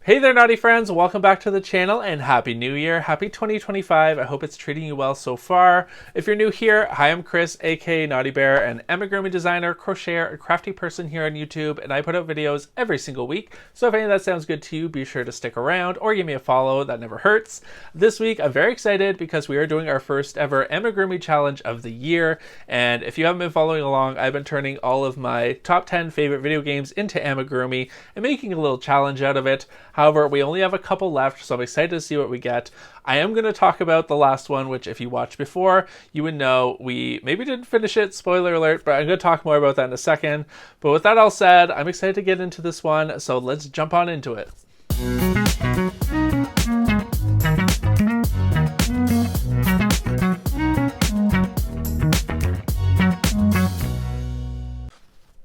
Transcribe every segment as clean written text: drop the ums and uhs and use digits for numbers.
Hey there, naughty friends! Welcome back to the channel and Happy New Year! Happy 2025! I hope it's treating you well so far. If you're new here, hi, I'm Chris, aka Naughty Bear, an amigurumi designer, crocheter, and crafty person here on YouTube, and I put out videos every single week. So if any of that sounds good to you, be sure to stick around or give me a follow. That never hurts. This week, I'm very excited because we are doing our first ever amigurumi challenge of the year. And if you haven't been following along, I've been turning all of my top 10 favorite video games into amigurumi and making a little challenge out of it. However, we only have a couple left, so I'm excited to see what we get. I am going to talk about the last one, which if you watched before, you would know we maybe didn't finish it, spoiler alert, but I'm going to talk more about that in a second. But with that all said, I'm excited to get into this one, so let's jump on into it.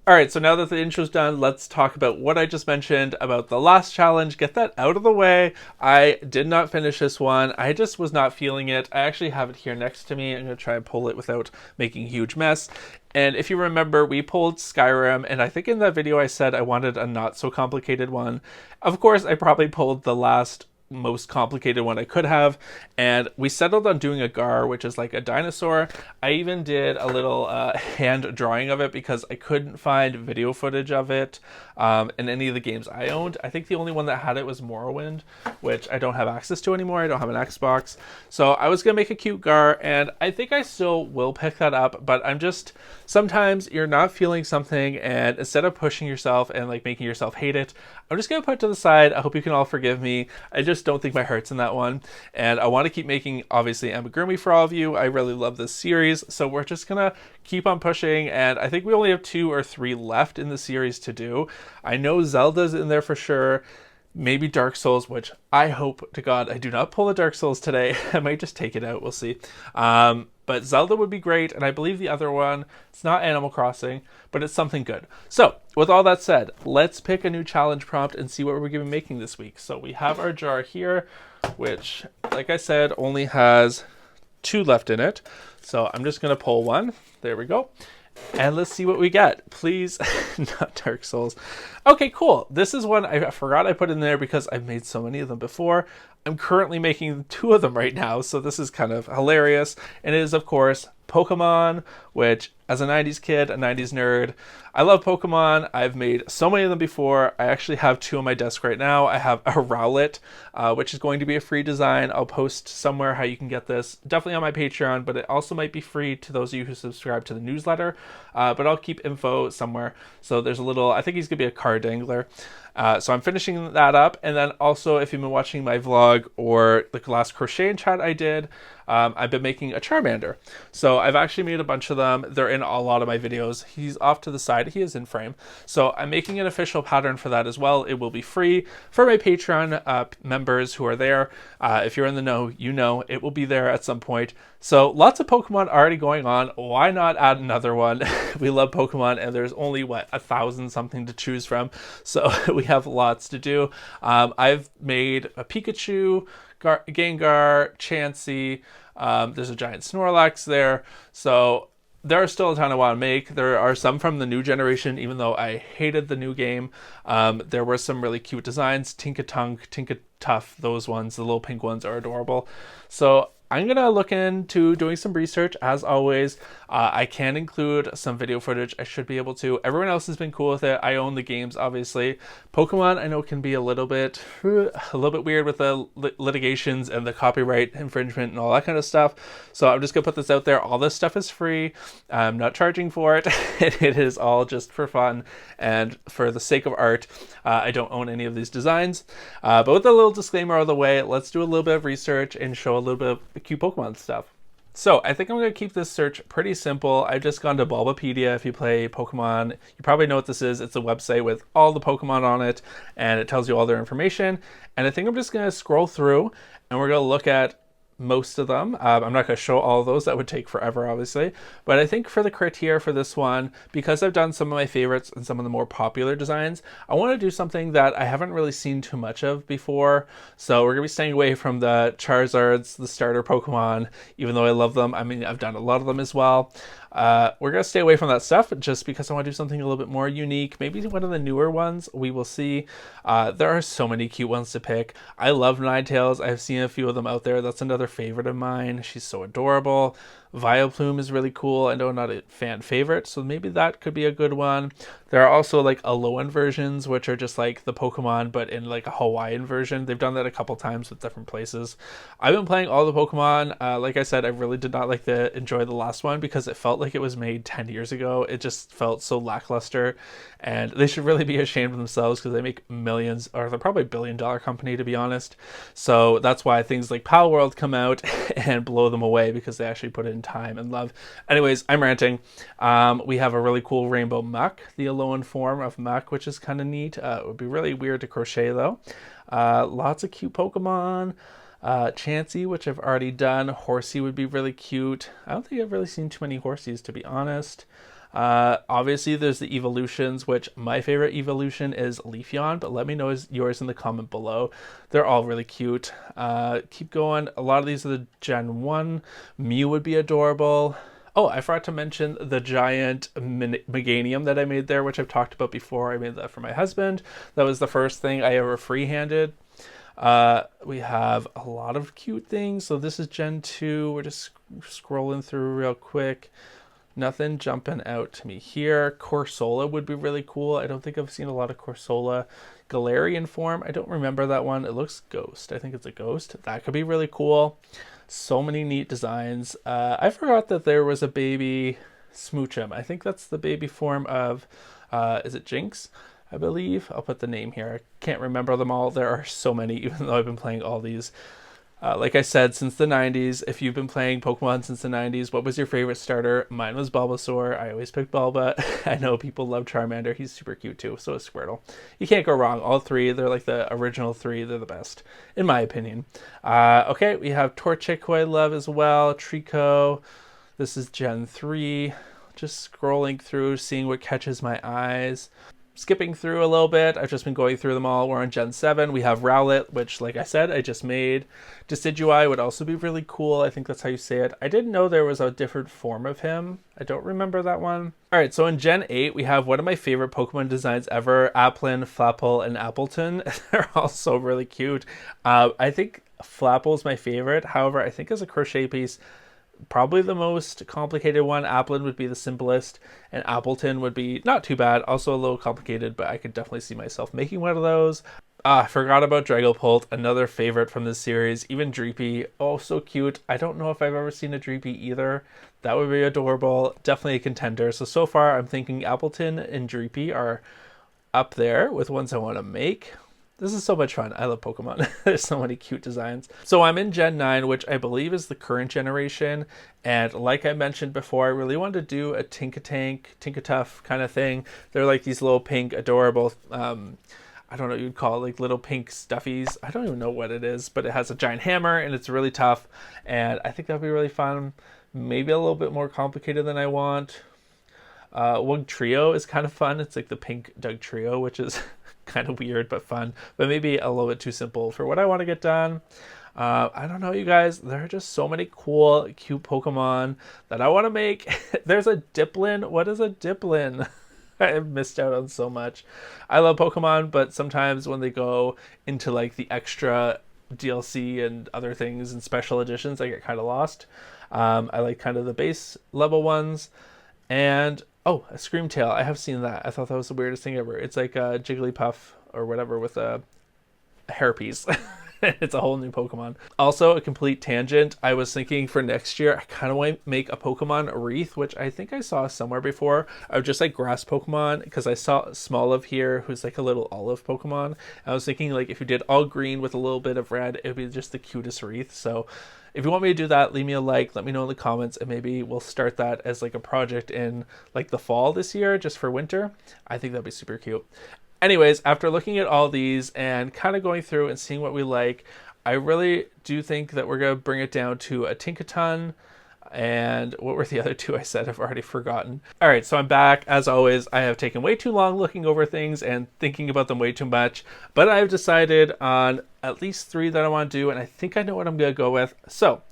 Alright, so now that the intro's done, let's talk about what I just mentioned about the last challenge. Get that out of the way. I did not finish this one. I just was not feeling it. I actually have it here next to me. I'm going to try and pull it without making a huge mess. And if you remember, we pulled Skyrim, and I think in that video I said I wanted a not so complicated one. Of course, I probably pulled the last most complicated one I could have, and we settled on doing a gar, which is like a dinosaur. I even did a little hand drawing of it because I couldn't find video footage of it in any of the games I owned. I think the only one that had it was Morrowind, which I don't have access to anymore. I don't have an Xbox, so I was gonna make a cute gar, and I think I still will pick that up, but I'm just, sometimes you're not feeling something, and instead of pushing yourself and like making yourself hate it, I'm just gonna put it to the side. I hope you can all forgive me. I just don't think my heart's in that one, and I want to keep making obviously amigurumi for all of you. I really love this series, so we're just gonna keep on pushing, and I think we only have 2 or 3 left in the series to do. I know Zelda's in there for sure, maybe Dark Souls, which I hope to God I do not pull a Dark Souls today. I might just take it out, we'll see. But Zelda would be great, and I believe the other one, it's not Animal Crossing, but it's something good. So, with all that said, let's pick a new challenge prompt and see what we're going to be making this week. So we have our jar here, which, like I said, only has 2 left in it. So I'm just going to pull one. There we go. And let's see what we get. Please, not Dark Souls. Okay, cool. This is one I forgot I put in there because I've made so many of them before. I'm currently making 2 of them right now, so this is kind of hilarious. And it is, of course, Pokemon, which, as a 90s kid, a 90s nerd, I love Pokemon. I've made so many of them before. I actually have 2 on my desk right now. I have a Rowlet, which is going to be a free design. I'll post somewhere how you can get this, definitely on my Patreon, but it also might be free to those of you who subscribe to the newsletter, but I'll keep info somewhere. So there's a little, I think he's going to be a car dangler. So I'm finishing that up, and then also if you've been watching my vlog or the last crochet chat I did, I've been making a Charmander. So I've actually made a bunch of them. They're in a lot of my videos. He's off to the side. He is in frame. So I'm making an official pattern for that as well. It will be free for my Patreon members who are there. If you're in the know, you know it will be there at some point. So lots of Pokemon already going on. Why not add another one? We love Pokemon, and there's only, what, 1,000 something to choose from. So we have lots to do. I've made a Pikachu, Gengar, Chansey. There's a giant Snorlax there. So there are still a ton I want to make. There are some from the new generation, even though I hated the new game. There were some really cute designs. Tinkatunk, Tinkatuff, those ones, the little pink ones are adorable. So I'm going to look into doing some research, as always. I can include some video footage. I should be able to. Everyone else has been cool with it. I own the games, obviously. Pokemon, I know, can be a little bit weird with the litigations and the copyright infringement and all that kind of stuff. So I'm just going to put this out there. All this stuff is free. I'm not charging for it. It is all just for fun and for the sake of art. I don't own any of these designs. But with a little disclaimer out of the way, let's do a little bit of research and show a little bit of cute Pokemon stuff. So I think I'm going to keep this search pretty simple. I've just gone to Bulbapedia. If you play Pokemon, you probably know what this is. It's a website with all the Pokemon on it, and it tells you all their information. And I think I'm just going to scroll through, and we're going to look at most of them. I'm not going to show all of those. That would take forever, obviously. But I think for the criteria for this one, because I've done some of my favorites and some of the more popular designs, I want to do something that I haven't really seen too much of before. So we're going to be staying away from the Charizards, the starter Pokemon, even though I love them. I mean, I've done a lot of them as well. We're going to stay away from that stuff just because I want to do something a little bit more unique. Maybe one of the newer ones. We will see. There are so many cute ones to pick. I love Ninetales. I've seen a few of them out there. That's another favorite of mine. She's so adorable. Vileplume is really cool. I know not a fan favorite, so maybe that could be a good one. There are also like Alolan versions, which are just like the Pokemon, but in like a Hawaiian version. They've done that a couple times with different places. I've been playing all the Pokemon. Like I said, I really did not enjoy the last one because it felt like it was made 10 years ago. It just felt so lackluster, and they should really be ashamed of themselves because they make millions, or they're probably $1 billion company, to be honest. So that's why things like Pal World come out and blow them away, because they actually put in time and love. Anyways, I'm ranting. We have a really cool rainbow muck, the Alolan form of muck, which is kind of neat. It would be really weird to crochet though. Lots of cute Pokemon. Chansey, which I've already done. Horsey would be really cute. I don't think I've really seen too many Horseys, to be honest. Obviously there's the evolutions, which my favorite evolution is Leafeon, but let me know yours in the comment below. They're all really cute. Keep going. A lot of these are the Gen 1. Mew would be adorable. Oh, I forgot to mention the giant Meganium that I made there, which I've talked about before. I made that for my husband. That was the first thing I ever free-handed. We have a lot of cute things. So this is Gen 2. We're just scrolling through real quick. Nothing jumping out to me here. Corsola would be really cool. I don't think I've seen a lot of Corsola. Galarian form, I don't remember that one. It looks ghost. I think it's a ghost. That could be really cool. So many neat designs. I forgot that there was a baby Smoochum. I think that's the baby form of, is it Jinx? I believe. I'll put the name here. I can't remember them all. There are so many, even though I've been playing all these. Like I said, since the 90s, if you've been playing Pokemon since the 90s, what was your favorite starter? Mine was Bulbasaur. I always picked Bulba. I know people love Charmander. He's super cute too. So is Squirtle. You can't go wrong. All three, they're like the original three. They're the best, in my opinion. Okay, we have Torchic, who I love as well. Trico. This is Gen 3. Just scrolling through, seeing what catches my eyes. Skipping through a little bit, I've just been going through them all. We're on Gen 7. We have Rowlet, which, like I said, I just made. Decidueye would also be really cool. I think that's how you say it. I didn't know there was a different form of him. I don't remember that one. Alright, so in Gen 8, we have one of my favorite Pokemon designs ever. Applin, Flapple, and Appleton. They're all so really cute. I think Flapple is my favorite. However, I think as a crochet piece, probably the most complicated one. Applin would be the simplest, and Appleton would be not too bad. Also a little complicated, but I could definitely see myself making one of those. I forgot about Dragapult, another favorite from this series. Even Dreepy, oh so cute. I don't know if I've ever seen a Dreepy either. That would be adorable. Definitely a contender. So far I'm thinking Appleton and Dreepy are up there with ones I want to make. This is so much fun. I love Pokemon. There's so many cute designs. So I'm in Gen 9, which I believe is the current generation. And like I mentioned before, I really wanted to do a Tinkatuff kind of thing. They're like these little pink, adorable, I don't know what you'd call it, like little pink stuffies. I don't even know what it is, but it has a giant hammer and it's really tough. And I think that'd be really fun. Maybe a little bit more complicated than I want. Wug Trio is kind of fun. It's like the pink Doug Trio, which is kind of weird but fun, but maybe a little bit too simple for what I want to get done. I don't know, you guys. There are just so many cool, cute Pokemon that I want to make. There's a Diplin. What is a Diplin? I've missed out on so much. I love Pokemon, but sometimes when they go into like the extra DLC and other things and special editions, I get kind of lost. I like kind of the base level ones. And oh, a Screamtail. I have seen that. I thought that was the weirdest thing ever. It's like a Jigglypuff or whatever with a hairpiece. It's a whole new Pokemon. Also, a complete tangent. I was thinking for next year, I kind of want to make a Pokemon wreath, which I think I saw somewhere before. I would just like grass Pokemon, because I saw Smoliv here, who's like a little olive Pokemon. I was thinking like if you did all green with a little bit of red, it would be just the cutest wreath. So if you want me to do that, leave me a like, let me know in the comments, and maybe we'll start that as like a project in like the fall this year, just for winter. I think that'd be super cute. Anyways, after looking at all these and kind of going through and seeing what we like, I really do think that we're going to bring it down to a Tinkaton. And what were the other two I said? I've already forgotten. All right, so I'm back. As always, I have taken way too long looking over things and thinking about them way too much, but I've decided on at least 3 that I want to do, and I think I know what I'm going to go with. So,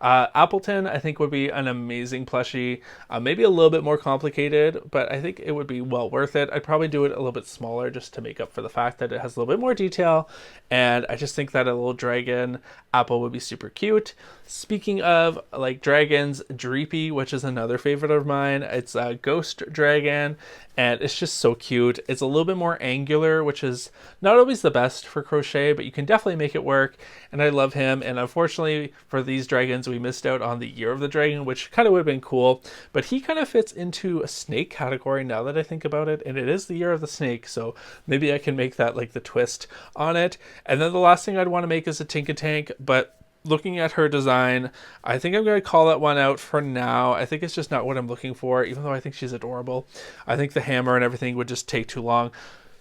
Appleton, I think, would be an amazing plushie. Maybe a little bit more complicated, but I think it would be well worth it. I'd probably do it a little bit smaller just to make up for the fact that it has a little bit more detail. And I just think that a little dragon apple would be super cute. Speaking of like dragons, Dreepy, which is another favorite of mine. It's a ghost dragon, and it's just so cute. It's a little bit more angular, which is not always the best for crochet, but you can definitely make it work. And I love him. And unfortunately for these dragons, we missed out on the Year of the Dragon, which kind of would have been cool. But he kind of fits into a snake category now that I think about it. And it is the Year of the Snake, so maybe I can make that like the twist on it. And then the last thing I'd want to make is a Tinkatank, but looking at her design, I think I'm going to call that one out for now. I think it's just not what I'm looking for, even though I think she's adorable. I think the hammer and everything would just take too long.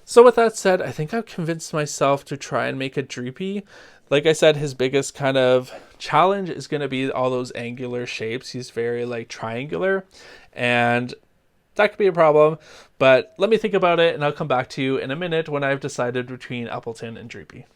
So with that said, I think I've convinced myself to try and make a Dreepy. Like I said, his biggest kind of challenge is going to be all those angular shapes. He's very like triangular, and that could be a problem. But let me think about it, and I'll come back to you in a minute when I've decided between Appleton and Dreepy.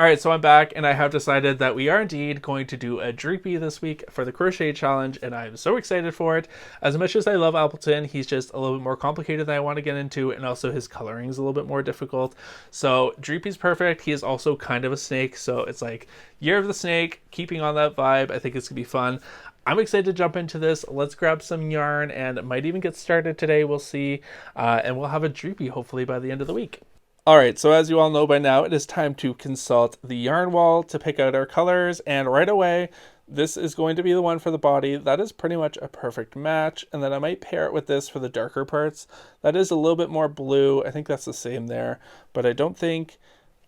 Alright, so I'm back, and I have decided that we are indeed going to do a Dreepy this week for the crochet challenge, and I'm so excited for it. As much as I love Appleton, he's just a little bit more complicated than I want to get into, and also his coloring is a little bit more difficult. So Dreepy's perfect. He is also kind of a snake, so it's like Year of the Snake, keeping on that vibe. I think it's going to be fun. I'm excited to jump into this. Let's grab some yarn, and it might even get started today. We'll see, and we'll have a Dreepy hopefully by the end of the week. Alright, so as you all know by now, it is time to consult the yarn wall to pick out our colors, and right away, this is going to be the one for the body. That is pretty much a perfect match, and then I might pair it with this for the darker parts. That is a little bit more blue. I think that's the same there, but I don't think,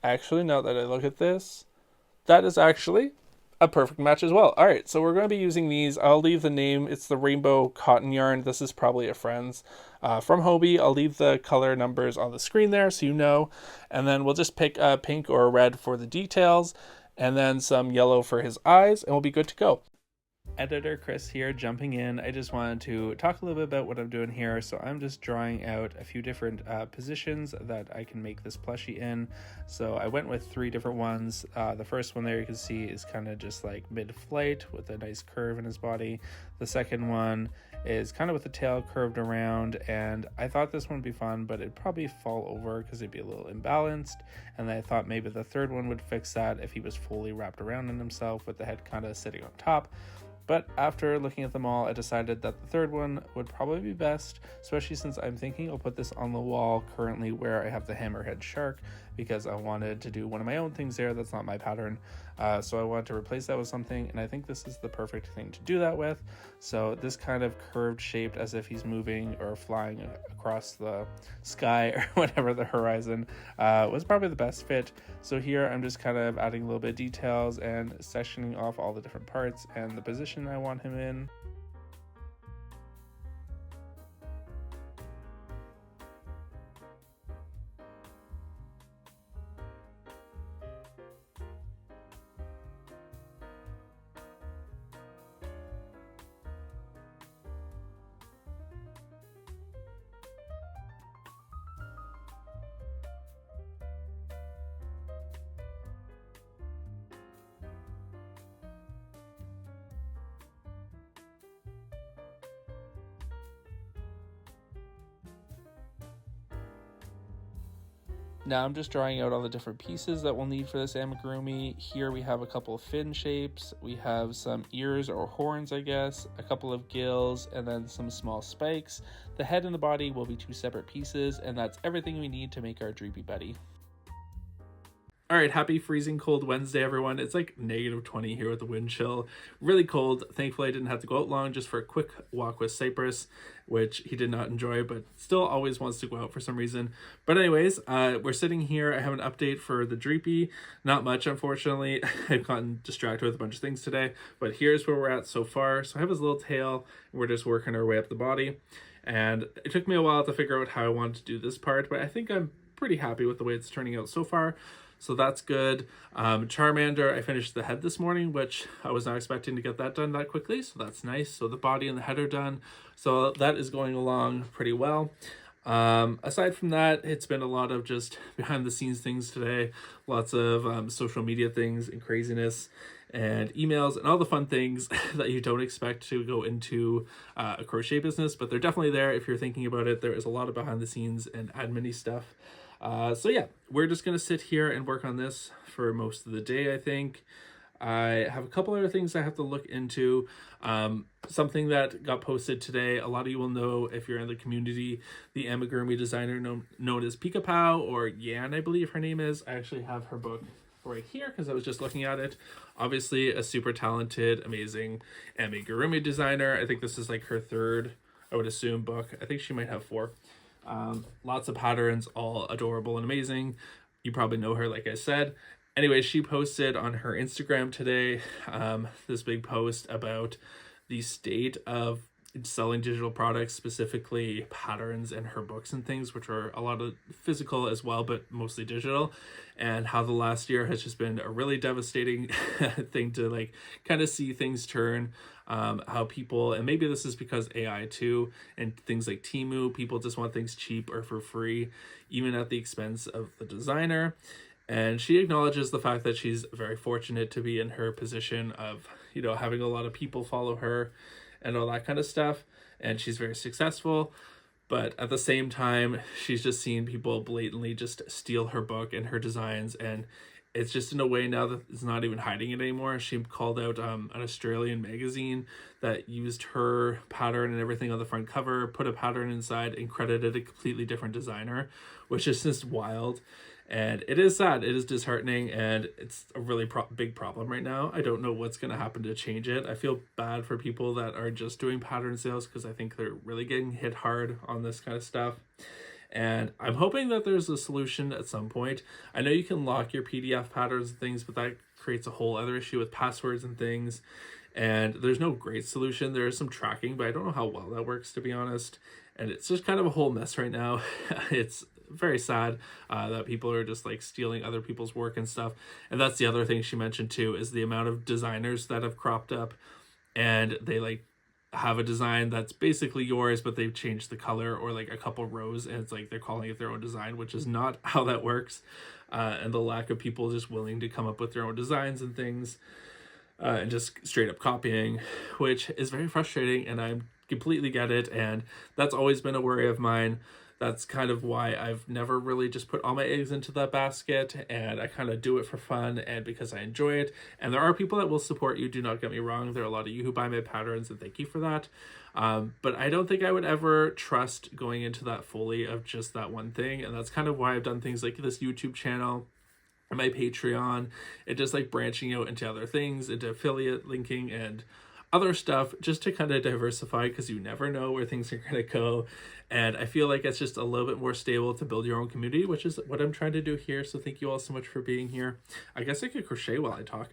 actually, now that I look at this, that is actually a perfect match as well. All right, so we're going to be using these. I'll leave the name. It's the rainbow cotton yarn. This is probably a friend's from Hobie. I'll leave the color numbers on the screen there so you know. And then we'll just pick a pink or a red for the details, and then some yellow for his eyes, and we'll be good to go. Editor Chris here, jumping in. I just wanted to talk a little bit about what I'm doing here. So I'm just drawing out a few different positions that I can make this plushie in. So I went with 3 different ones. The first one there you can see is kind of just like mid-flight with a nice curve in his body. The second one is kind of with the tail curved around, and I thought this one would be fun, but it'd probably fall over because it'd be a little imbalanced. And then I thought maybe the third one would fix that if he was fully wrapped around in himself with the head kind of sitting on top. But after looking at them all, I decided that the third one would probably be best, especially since I'm thinking I'll put this on the wall currently where I have the hammerhead shark, because I wanted to do one of my own things there that's not my pattern. So I wanted to replace that with something, and I think this is the perfect thing to do that with. So this kind of curved shaped as if he's moving or flying across the sky or whatever, the horizon, was probably the best fit. So here I'm just kind of adding a little bit of details and sectioning off all the different parts and the position I want him in. Now I'm just drawing out all the different pieces that we'll need for this amigurumi. Here we have a couple of fin shapes, we have some ears or horns I guess, a couple of gills, and then some small spikes. The head and the body will be 2 separate pieces, and that's everything we need to make our Dreepy buddy. All right, happy freezing cold Wednesday, everyone. It's like -20 here with the wind chill. Really cold. Thankfully, I didn't have to go out long, just for a quick walk with Cypress, which he did not enjoy, but still always wants to go out for some reason. But anyways, we're sitting here. I have an update for the Dreepy. Not much, unfortunately. I've gotten distracted with a bunch of things today, but here's where we're at so far. So I have his little tail, and we're just working our way up the body. And it took me a while to figure out how I wanted to do this part, but I think I'm pretty happy with the way it's turning out so far. so that's good. Charmander, I finished the head this morning, which I was not expecting to get that done that quickly, so that's nice. So the body and the head are done, so that is going along pretty well. Aside from that, it's been a lot of just behind the scenes things today, lots of social media things and craziness and emails and all the fun things that you don't expect to go into a crochet business, but they're definitely there if you're thinking about it. There is a lot of behind the scenes and admin-y stuff. So yeah, we're just going to sit here and work on this for most of the day, I think. I have a couple other things I have to look into. Something that got posted today, a lot of you will know if you're in the community, the amigurumi designer known as Pika Pow, or Yan, I believe her name is. I actually have her book right here because I was just looking at it. Obviously a super talented, amazing amigurumi designer. I think this is like her third, I would assume, book. I think she might have 4. Lots of patterns, all adorable and amazing. You probably know her, like I said. Anyway, she posted on her Instagram today this big post about the state of selling digital products, specifically patterns in her books and things, which are a lot of physical as well, but mostly digital, and how the last year has just been a really devastating thing to like kind of see things turn. How people, and maybe this is because AI too, and things like Temu, people just want things cheap or for free, even at the expense of the designer. And she acknowledges the fact that she's very fortunate to be in her position of, you know, having a lot of people follow her and all that kind of stuff. And she's very successful. But at the same time, she's just seen people blatantly just steal her book and her designs. And it's just in a way now that it's not even hiding it anymore. She called out an Australian magazine that used her pattern and everything on the front cover, put a pattern inside, and credited a completely different designer, which is just wild. And it is sad, it is disheartening, and it's a really big problem right now. I don't know what's going to happen to change it. I feel bad for people that are just doing pattern sales because I think they're really getting hit hard on this kind of stuff. And I'm hoping that there's a solution at some point. I know you can lock your PDF patterns and things, but that creates a whole other issue with passwords and things. And there's no great solution. There is some tracking, but I don't know how well that works, to be honest. And it's just kind of a whole mess right now. It's very sad that people are just like stealing other people's work and stuff. And that's the other thing she mentioned too, is the amount of designers that have cropped up and they like have a design that's basically yours, but they've changed the color or like a couple rows, and it's like they're calling it their own design, which is not how that works. And the lack of people just willing to come up with their own designs and things, and just straight up copying, which is very frustrating, and I completely get it. And that's always been a worry of mine. That's kind of why I've never really just put all my eggs into that basket, and I kind of do it for fun and because I enjoy it. And there are people that will support you, do not get me wrong. There are a lot of you who buy my patterns, and thank you for that. But I don't think I would ever trust going into that fully of just that one thing. And that's kind of why I've done things like this YouTube channel and my Patreon, and just like branching out into other things, into affiliate linking and other stuff, just to kind of diversify, because you never know where things are going to go. And I feel like it's just a little bit more stable to build your own community, which is what I'm trying to do here. So thank you all so much for being here. I guess I could crochet while I talk.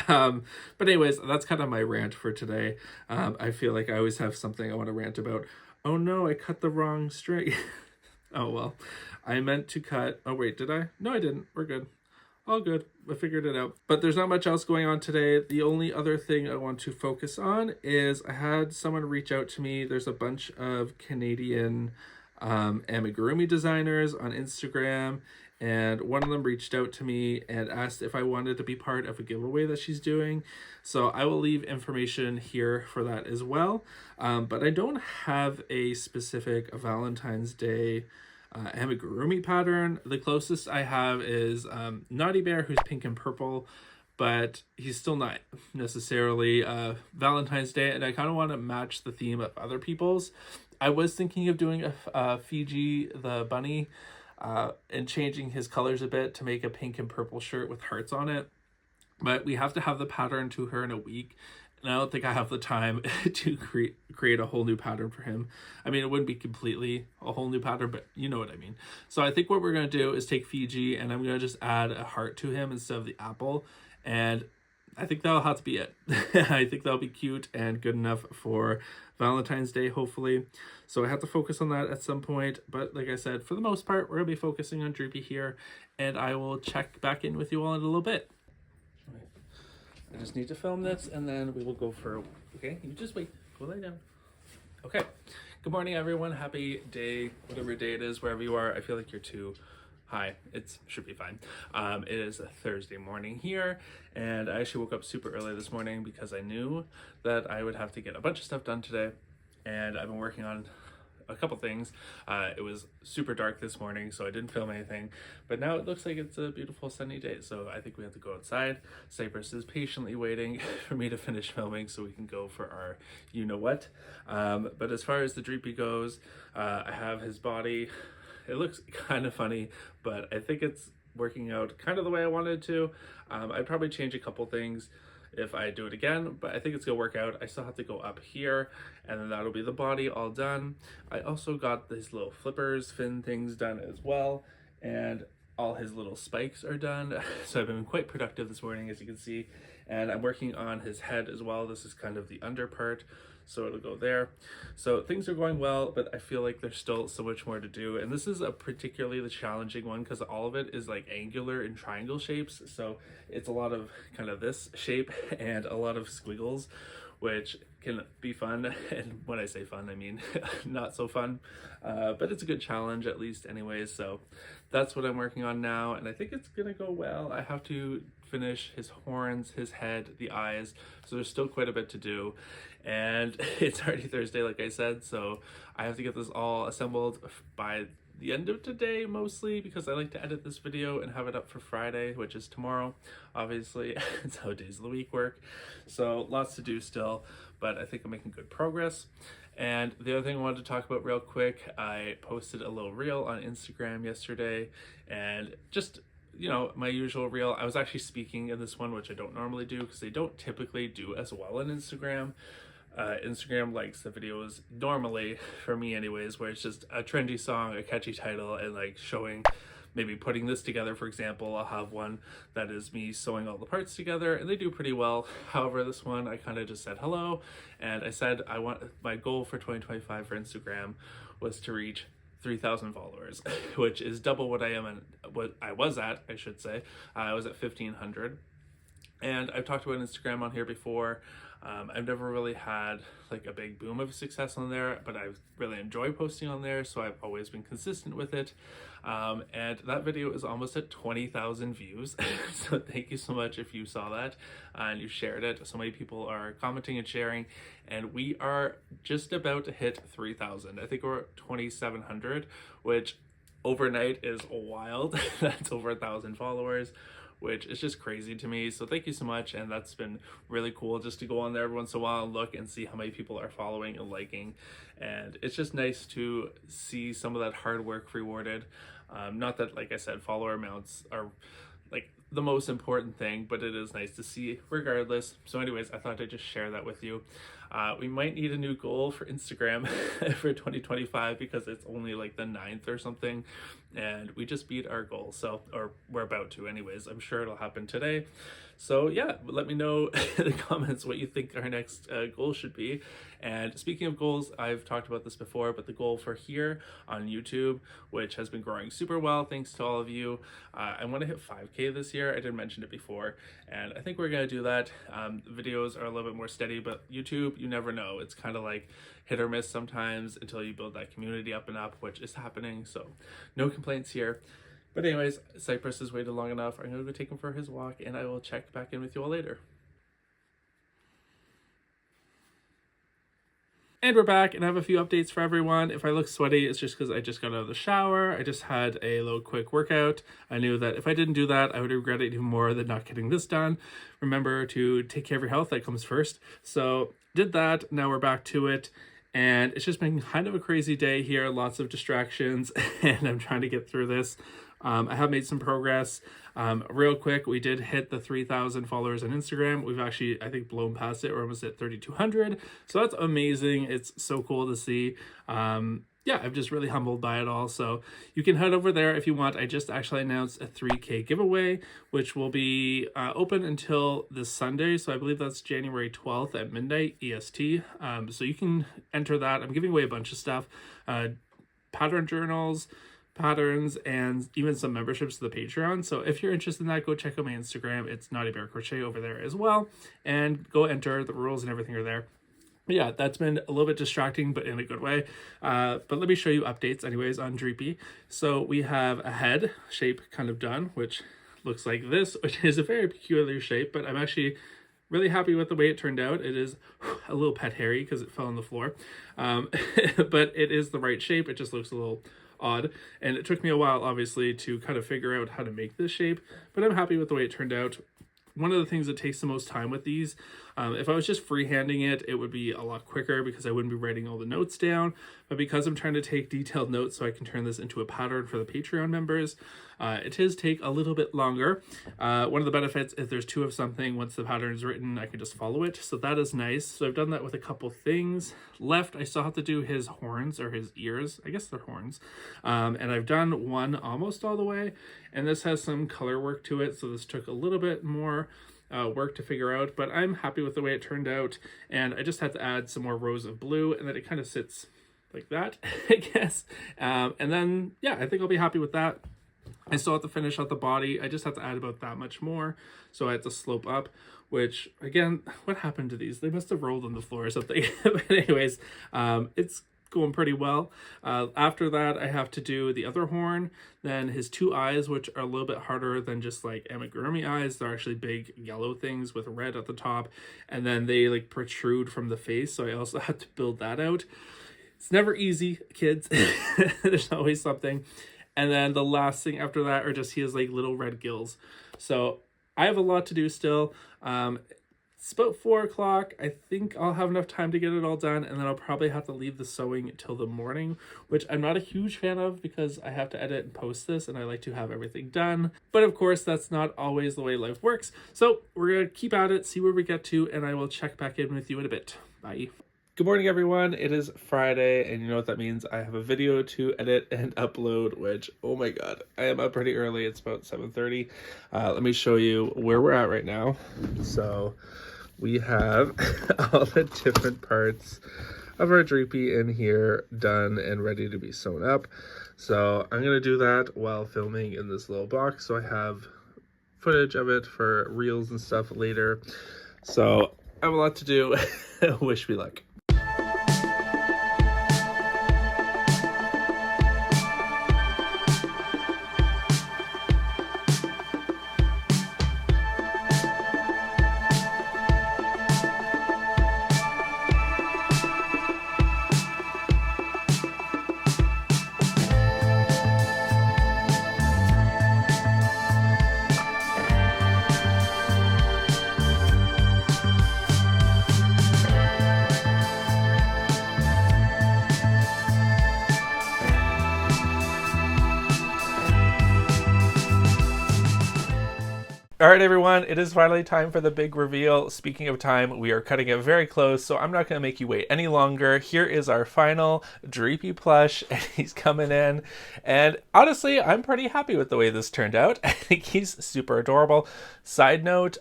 But anyways, that's kind of my rant for today. I feel like I always have something I want to rant about. Oh no, I cut the wrong string. Oh well, I meant to cut, oh wait, did I? No, I didn't. We're good. All good. I figured it out. But there's not much else going on today. The only other thing I want to focus on is I had someone reach out to me. There's a bunch of Canadian amigurumi designers on Instagram, and one of them reached out to me and asked if I wanted to be part of a giveaway that she's doing. So I will leave information here for that as well. But I don't have a specific Valentine's Day amigurumi pattern. The closest I have is Knotty Bear, who's pink and purple, but he's still not necessarily Valentine's Day, and I kind of want to match the theme of other people's. I was thinking of doing a Fiji the bunny and changing his colors a bit to make a pink and purple shirt with hearts on it, but we have to have the pattern to her in a week. And I don't think I have the time to create a whole new pattern for him. I mean, it wouldn't be completely a whole new pattern, but you know what I mean. So I think what we're going to do is take Fiji, and I'm going to just add a heart to him instead of the apple. And I think that'll have to be it. I think that'll be cute and good enough for Valentine's Day, hopefully. So I have to focus on that at some point. But like I said, for the most part, we're going to be focusing on Dreepy here. And I will check back in with you all in a little bit. I just need to film this and then we will go for... Okay, you just wait. Go lay down. Okay. Good morning, everyone. Happy day, whatever day it is, wherever you are. I feel like you're too... Hi, it should be fine. It is a Thursday morning here, and I actually woke up super early this morning because I knew that I would have to get a bunch of stuff done today, and I've been working on a couple things. It was super dark this morning, so I didn't film anything, but now it looks like it's a beautiful sunny day, so I think we have to go outside. Cypress is patiently waiting for me to finish filming so we can go for our you-know-what. But as far as the Dreepy goes, I have his body. It looks kind of funny, but I think it's working out kind of the way I wanted to. I'd probably change a couple things if I do it again, but I think it's gonna work out. I still have to go up here, and then that'll be the body all done. I also got these little flippers, fin things done as well, and all his little spikes are done. So I've been quite productive this morning, as you can see, and I'm working on his head as well. This is kind of the under part, so it'll go there. So things are going well, but I feel like there's still so much more to do. And this is a particularly the challenging one because all of it is like angular and triangle shapes. So it's a lot of kind of this shape and a lot of squiggles, which can be fun. And when I say fun, I mean not so fun, but it's a good challenge at least anyways. So that's what I'm working on now, and I think it's gonna go well. I have to finish his horns, his head, the eyes, so there's still quite a bit to do, and it's already Thursday like I said, so I have to get this all assembled by the end of today mostly, because I like to edit this video and have it up for Friday, which is tomorrow. Obviously it's how days of the week work, so lots to do still, but I think I'm making good progress. And the other thing I wanted to talk about real quick, I posted a little reel on Instagram yesterday, and just, you know, my usual reel. I was actually speaking in this one, which I don't normally do because they don't typically do as well on Instagram. Instagram likes the videos normally, for me anyways, where it's just a trendy song, a catchy title, and like showing, maybe putting this together. For example, I'll have one that is me sewing all the parts together, and they do pretty well. However, this one I kind of just said hello, and I said I want, my goal for 2025 for Instagram was to reach 3,000 followers, which is double what I am and what I was at, I should say. I was at 1,500, and I've talked about Instagram on here before. I've never really had like a big boom of success on there, but I really enjoy posting on there, so I've always been consistent with it. And that video is almost at 20,000 views. So thank you so much if you saw that and you shared it. So many people are commenting and sharing, and we are just about to hit 3,000. I think we're at 2,700, which overnight is wild. That's over 1,000 followers, which is just crazy to me. So thank you so much, and that's been really cool just to go on there every once in a while and look and see how many people are following and liking, and it's just nice to see some of that hard work rewarded. Not that, like I said, follower amounts are like the most important thing, but it is nice to see regardless. So anyways, I thought I'd just share that with you. We might need a new goal for Instagram for 2025 because it's only like the 9th or something, and we just beat our goal. So, or we're about to anyways. I'm sure it'll happen today. So yeah, let me know in the comments what you think our next goal should be. And speaking of goals, I've talked about this before, but the goal for here on YouTube, which has been growing super well thanks to all of you, I want to hit 5K this year. I didn't mention it before, and I think we're going to do that. Videos are a little bit more steady, but YouTube, you never know. It's kind of like hit or miss sometimes until you build that community up and up, which is happening. So no complaints here. But anyways, Cypress has waited long enough. I'm gonna go take him for his walk, and I will check back in with you all later. And we're back, and I have a few updates for everyone. If I look sweaty, it's just because I just got out of the shower. I just had a little quick workout. I knew that if I didn't do that, I would regret it even more than not getting this done. Remember to take care of your health, that comes first. So did that, now we're back to it. And it's just been kind of a crazy day here, lots of distractions, and I'm trying to get through this. I have made some progress. Real quick, we did hit the 3,000 followers on Instagram. We've actually, I think, blown past it. We're almost at 3,200. So that's amazing. It's so cool to see. yeah, I'm just really humbled by it all. So you can head over there if you want. I just actually announced a 3K giveaway, which will be open until this Sunday. So I believe that's January 12th at midnight EST. So you can enter that. I'm giving away a bunch of stuff, pattern journals, patterns, and even some memberships to the Patreon. So if you're interested in that, go check out my Instagram. It's Crochet over there as well. And go enter. The rules and everything are there. Yeah, that's been a little bit distracting, but in a good way. But let me show you updates anyways on Dreepy. So we have a head shape kind of done, which looks like this, which is a very peculiar shape, but I'm actually really happy with the way it turned out. It is a little pet hairy because it fell on the floor, but it is the right shape. It just looks a little odd, and it took me a while, obviously, to kind of figure out how to make this shape, but I'm happy with the way it turned out. One of the things that takes the most time with these, if I was just freehanding it, it would be a lot quicker because I wouldn't be writing all the notes down. But because I'm trying to take detailed notes so I can turn this into a pattern for the Patreon members, it does take a little bit longer. One of the benefits is there's two of something. Once the pattern is written, I can just follow it. So that is nice. So I've done that with a couple things. Left, I still have to do his horns or his ears. I guess they're horns. And I've done one almost all the way. And this has some color work to it. So this took a little bit more work to figure out, but I'm happy with the way it turned out. And I just had to add some more rows of blue, and then it kind of sits like that, I guess. And then, yeah, I think I'll be happy with that. I still have to finish out the body. I just have to add about that much more. So I had to slope up, which, again, what happened to these? They must have rolled on the floor or something. But anyways, it's going pretty well. After that, I have to do the other horn, then his two eyes, which are a little bit harder than just like amigurumi eyes. They're actually big yellow things with red at the top, and then they like protrude from the face, so I also have to build that out. It's never easy, kids. There's always something. And then the last thing after that are just he has like little red gills. So I have a lot to do still. It's about 4 o'clock. I think I'll have enough time to get it all done, and then I'll probably have to leave the sewing till the morning, which I'm not a huge fan of because I have to edit and post this, and I like to have everything done. But of course, that's not always the way life works. So we're going to keep at it, see where we get to, and I will check back in with you in a bit. Bye. Good morning, everyone. It is Friday, and you know what that means. I have a video to edit and upload, which, oh my god, I am up pretty early. It's about 7:30. Let me show you where we're at right now. So we have all the different parts of our Dreepy in here done and ready to be sewn up. So I'm going to do that while filming in this little box, so I have footage of it for reels and stuff later. So I have a lot to do. Wish me luck. All right, everyone, it is finally time for the big reveal. Speaking of time, we are cutting it very close, so I'm not going to make you wait any longer. Here is our final Dreepy plush, and he's coming in. And honestly, I'm pretty happy with the way this turned out. I think he's super adorable. Side note,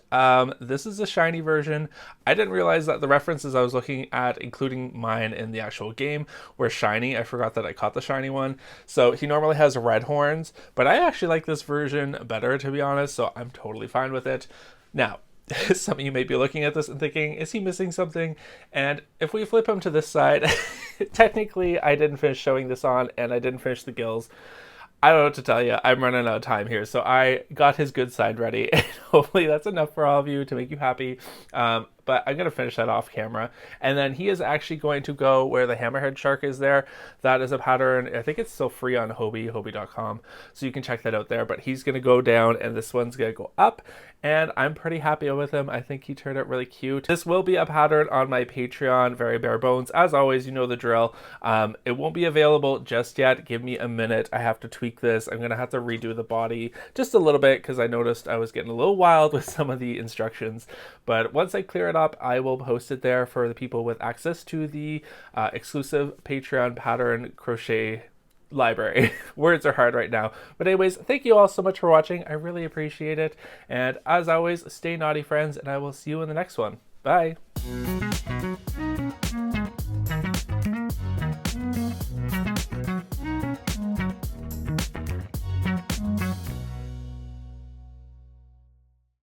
this is a shiny version. I didn't realize that the references I was looking at, including mine in the actual game, were shiny. I forgot that I caught the shiny one. So he normally has red horns, but I actually like this version better, to be honest, so I'm totally fine with it. Now, some of you may be looking at this and thinking, is he missing something? And if we flip him to this side, technically I didn't finish showing this on, and I didn't finish the gills. I don't know what to tell you. I'm running out of time here. So I got his good side ready, and hopefully that's enough for all of you to make you happy. But I'm going to finish that off camera. And then he is actually going to go where the hammerhead shark is there. That is a pattern. I think it's still free on hobby.com. So you can check that out there. But he's going to go down, and this one's going to go up. And I'm pretty happy with him. I think he turned out really cute. This will be a pattern on my Patreon, very bare bones. As always, you know the drill. It won't be available just yet. Give me a minute. I have to tweak this. I'm going to have to redo the body just a little bit because I noticed I was getting a little wild with some of the instructions. But once I clear it it up, I will post it there for the people with access to the exclusive Patreon pattern crochet library. Words are hard right now. But anyways, thank you all so much for watching. I really appreciate it. And as always, stay naughty, friends, and I will see you in the next one. Bye.